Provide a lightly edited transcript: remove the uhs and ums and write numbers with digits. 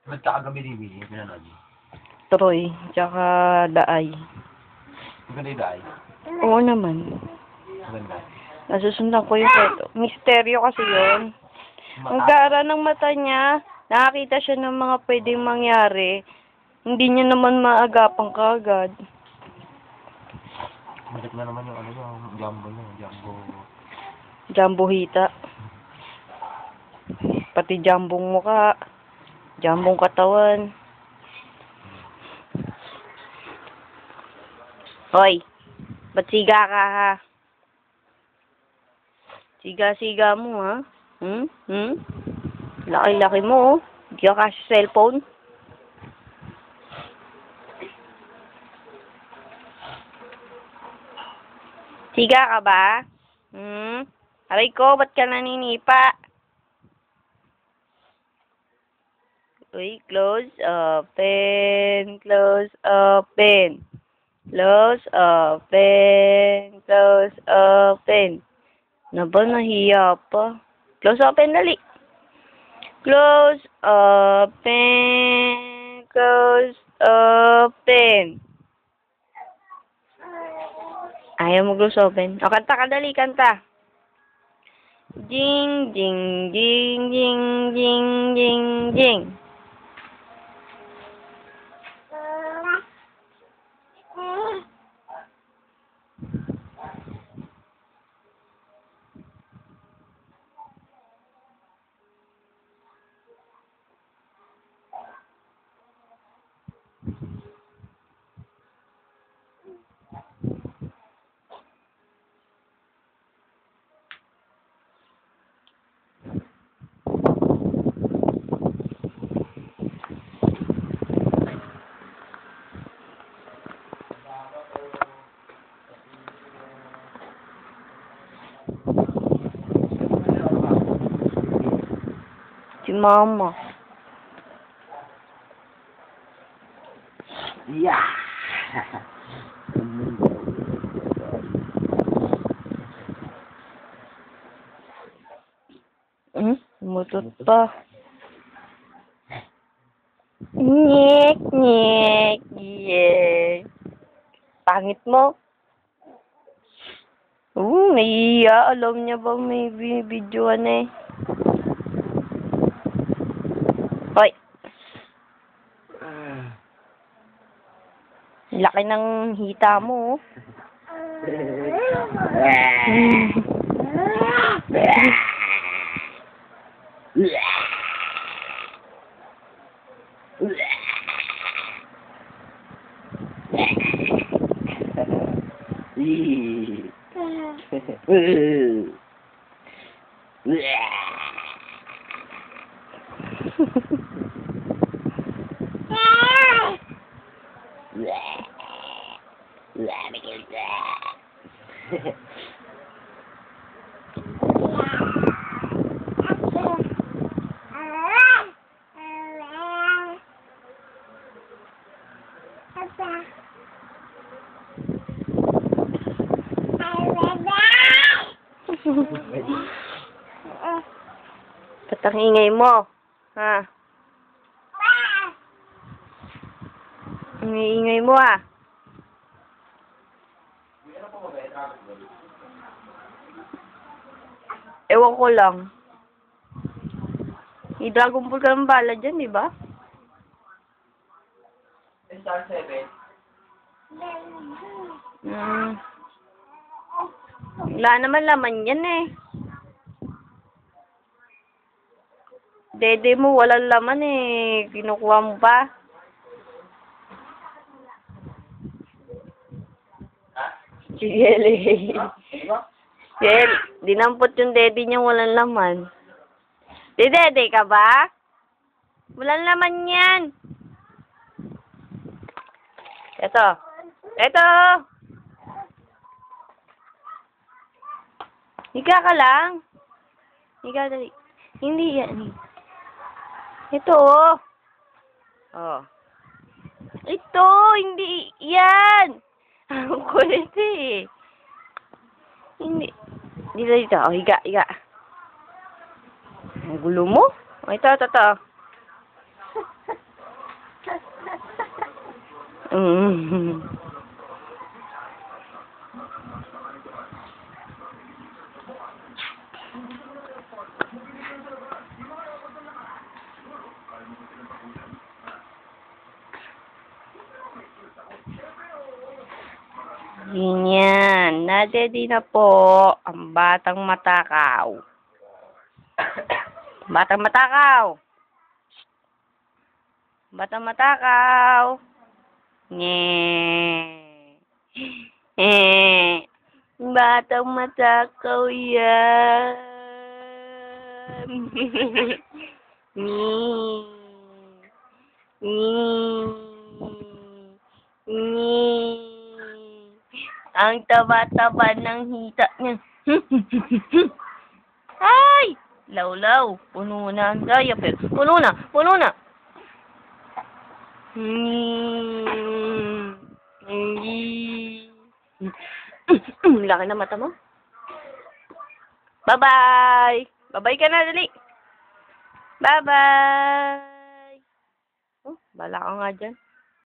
Ba't ka kagabi bibili? Pinanood mo? Troy, tsaka Daay. Maganda yung daay. Oo naman. Maganda. Nasusundan ko yung photo. Misteryo kasi yun. Ang gara ng mata niya, nakakita siya ng mga pwedeng mangyari. Hindi niya naman maagapang kaagad. Maganda na naman yung ano yung jumbo niya. Jumbo hita. Pati jambong mukha. Jambong katawan. Hoy, ba't siga ka ha? Siga-siga mo ha? Laki-laki mo oh. Hindi ka kasi cellphone. Siga ka ba? Aray ko, ba't ka naninipa? Uy, close, open, close, open. Close, open, close, open. Na ba, nahiya pa? Close, open, dali. Close, open, close, open. Ayaw mo close, open. O, kanta ka, dali, kanta. Jing, jing, jing, jing, jing, jing, jing. Si Mama. Yeah! Umutot pa. Nyek, nyek, nyek. Pangit mo. Naiiya. Alam niya ba may binibidyoan eh. Hoy. Laki ng hita mo. Ba't ang ingay mo? Ha? Ang ingay mo ah. Ewan ko lang. May Dragon Ball ka ng bala dyan, di ba? Star 7. Wala naman laman yan eh. Dede mo, walang laman eh. Kinukuha mo pa. Si Yeli. Yel, dinampot yung dede niya, walang laman. Dede ka ba? Walang laman yan. Eto. Higa ka lang. Higa dali. Hindi yan. Ito oh. Ito, hindi yan. Ang kulit eh. Hindi. Dito. O, higa. Ang gulo mo? O, ito. Ganyan. Nadedi na po ang batang matakaw. Batang matakaw. Batang matakaw yan. Ang taba-taba ng hita niya. Ay! Lawlaw. Puno na ang diaper. Puno na. Laki na mata mo. Bye-bye. Bye-bye ka na, dali. Bye-bye. Oh, bala ka nga dyan.